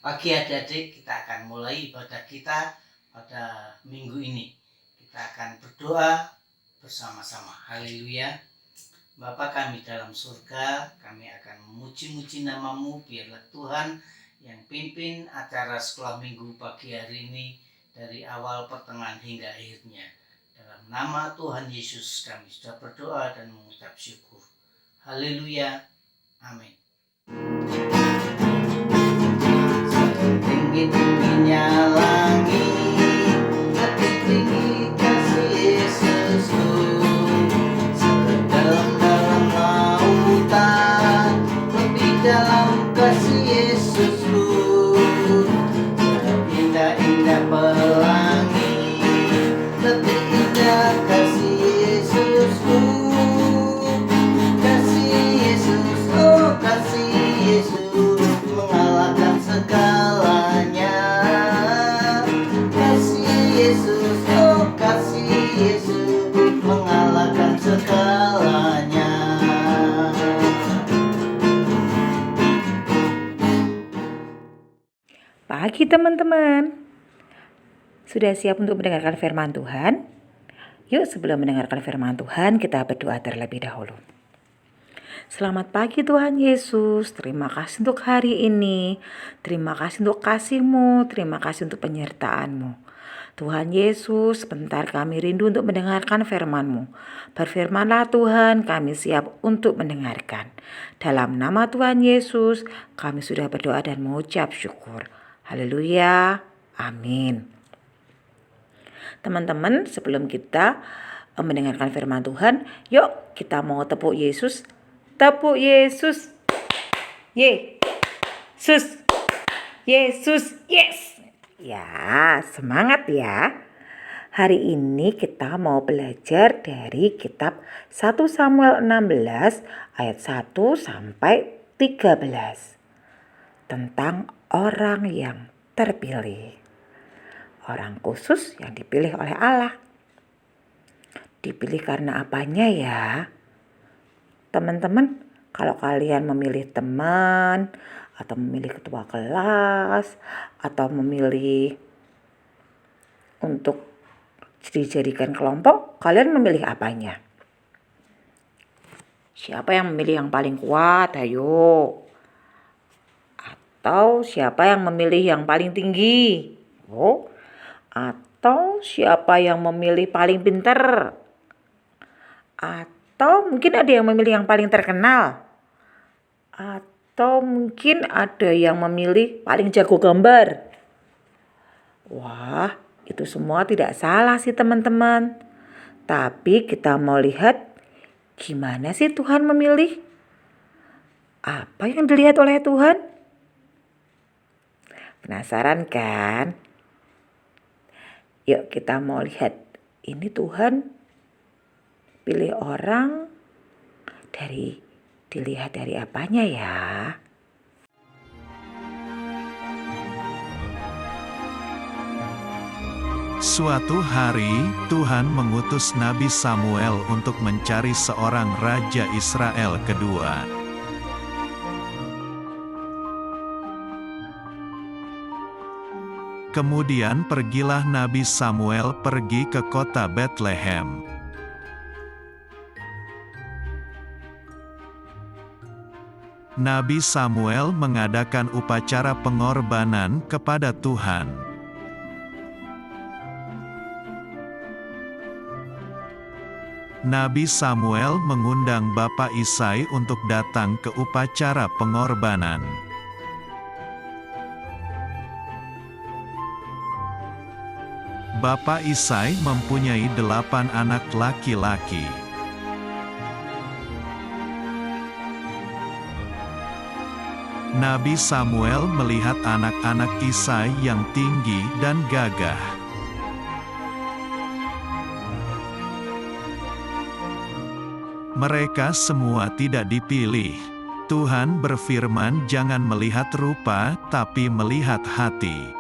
Pagi adik-adik, kita akan mulai ibadah kita pada minggu ini. Kita akan berdoa bersama-sama. Haleluya. Bapa kami dalam surga, kami akan memuji-muji namamu. Biarlah Tuhan yang pimpin acara sekolah minggu pagi hari ini dari awal, pertengahan hingga akhirnya. Dalam nama Tuhan Yesus kami sudah berdoa dan mengucap syukur. Haleluya. Amin. Tinggi-tingginya langit, hati tinggi kasih Yesusku. Sedalam-dalam lautan, lebih dalam kasih Yesusku. Seindah-indah pelangi, lebih indah kasih Yesusku. Kasih Yesus, oh kasih Yesus, mengalahkan segalanya. Kasih Yesus, oh kasih Yesus, mengalahkan segalanya. Pagi teman-teman, sudah siap untuk mendengarkan firman Tuhan? Yuk sebelum mendengarkan firman Tuhan kita berdoa terlebih dahulu. Selamat pagi Tuhan Yesus, terima kasih untuk hari ini, terima kasih untuk kasih-Mu, terima kasih untuk penyertaan-Mu. Tuhan Yesus, sebentar kami rindu untuk mendengarkan firman-Mu. Berfirmanlah Tuhan, kami siap untuk mendengarkan. Dalam nama Tuhan Yesus, kami sudah berdoa dan mengucap syukur. Haleluya, amin. Teman-teman, sebelum kita mendengarkan firman Tuhan, yuk kita mau tepuk Yesus. Tepuk Yesus. Yesus. Yesus. Yes. Ya, semangat ya. Hari ini kita mau belajar dari kitab 1 Samuel 16 ayat 1 sampai 13. Tentang orang yang terpilih. Orang khusus yang dipilih oleh Allah. Dipilih karena apanya ya? Teman-teman, kalau kalian memilih teman, atau memilih ketua kelas, atau memilih untuk dijadikan kelompok, kalian memilih apanya? Siapa yang memilih yang paling kuat? Ayo. Atau siapa yang memilih yang paling tinggi? Oh. Atau siapa yang memilih paling pintar? Atau mungkin ada yang memilih yang paling terkenal? Atau mungkin ada yang memilih paling jago gambar? Wah, itu semua tidak salah sih teman-teman. Tapi kita mau lihat gimana sih Tuhan memilih? Apa yang dilihat oleh Tuhan? Penasaran kan? Yuk kita mau lihat. Ini Tuhan pilih orang dilihat dari apanya ya? Suatu hari, Tuhan mengutus Nabi Samuel untuk mencari seorang raja Israel kedua. Kemudian pergilah Nabi Samuel pergi ke kota Bethlehem. Nabi Samuel mengadakan upacara pengorbanan kepada Tuhan. Nabi Samuel mengundang Bapak Isai untuk datang ke upacara pengorbanan. Bapak Isai mempunyai 8 anak laki-laki. Nabi Samuel melihat anak-anak Isai yang tinggi dan gagah. Mereka semua tidak dipilih. Tuhan berfirman, "Jangan melihat rupa, tapi melihat hati."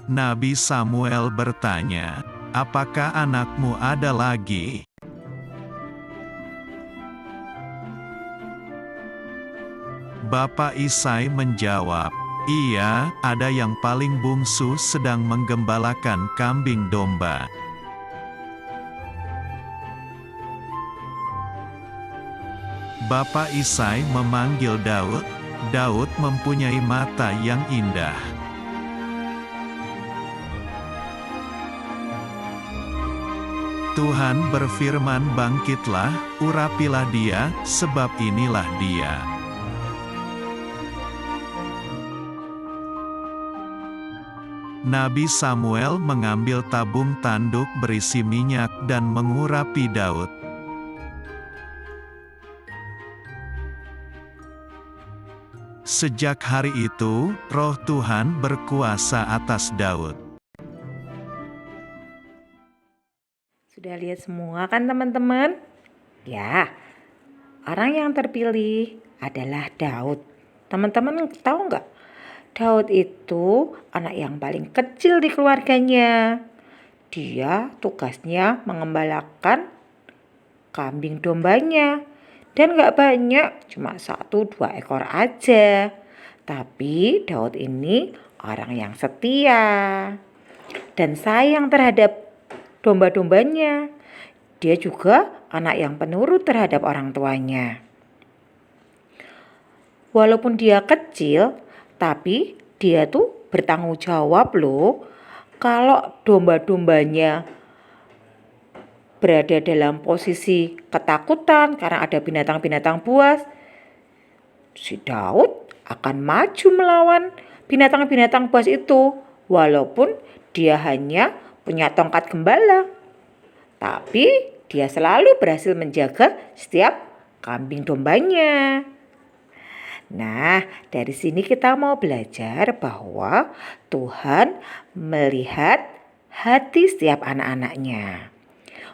Nabi Samuel bertanya, "Apakah anakmu ada lagi?" Bapak Isai menjawab, "Iya, ada yang paling bungsu sedang menggembalakan kambing domba." Bapak Isai memanggil Daud. Daud mempunyai mata yang indah. Tuhan berfirman, "Bangkitlah, urapilah dia, sebab inilah dia." Nabi Samuel mengambil tabung tanduk berisi minyak dan mengurapi Daud. Sejak hari itu, Roh Tuhan berkuasa atas Daud. Sudah lihat semua kan teman-teman? Ya, orang yang terpilih adalah Daud. Teman-teman tahu nggak? Daud itu anak yang paling kecil di keluarganya. Dia tugasnya mengembalakan kambing dombanya. Dan nggak banyak, cuma 1-2 ekor aja. Tapi Daud ini orang yang setia dan sayang terhadap domba-dombanya. Dia juga anak yang penurut terhadap orang tuanya. Walaupun dia kecil, tapi dia tuh bertanggung jawab loh. Kalau domba-dombanya berada dalam posisi ketakutan karena ada binatang-binatang buas, si Daud akan maju melawan binatang-binatang buas itu. Walaupun dia hanya punya tongkat gembala, tapi dia selalu berhasil menjaga setiap kambing dombanya. Nah, dari sini kita mau belajar bahwa Tuhan melihat hati setiap anak-anaknya.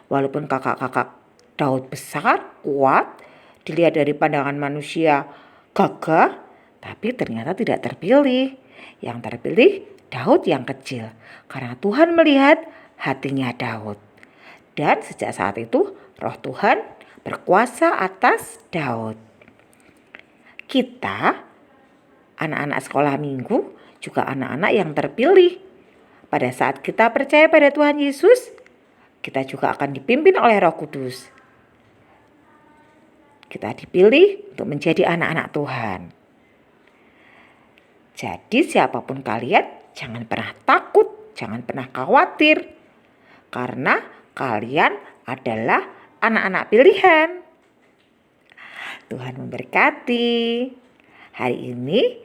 Walaupun kakak-kakak Daud besar, kuat, dilihat dari pandangan manusia gagah, tapi ternyata tidak terpilih. Yang terpilih Daud yang kecil, karena Tuhan melihat hatinya Daud. Dan sejak saat itu Roh Tuhan berkuasa atas Daud. Kita, anak-anak sekolah minggu, juga anak-anak yang terpilih. Pada saat kita percaya pada Tuhan Yesus, kita juga akan dipimpin oleh Roh Kudus. Kita dipilih untuk menjadi anak-anak Tuhan. Jadi siapapun kalian, jangan pernah takut, jangan pernah khawatir. Karena kalian adalah anak-anak pilihan. Tuhan memberkati. Hari ini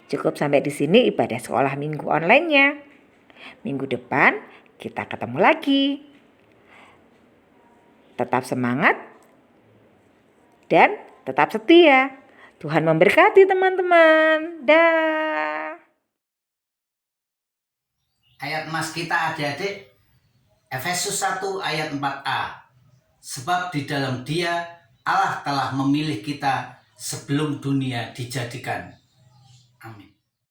cukup sampai di sini ibadah sekolah minggu online-nya. Minggu depan kita ketemu lagi. Tetap semangat dan tetap setia. Tuhan memberkati teman-teman. Dah. Ayat emas kita adik-adik, Efesus 1 ayat 4a. Sebab di dalam Dia Allah telah memilih kita sebelum dunia dijadikan. Amin.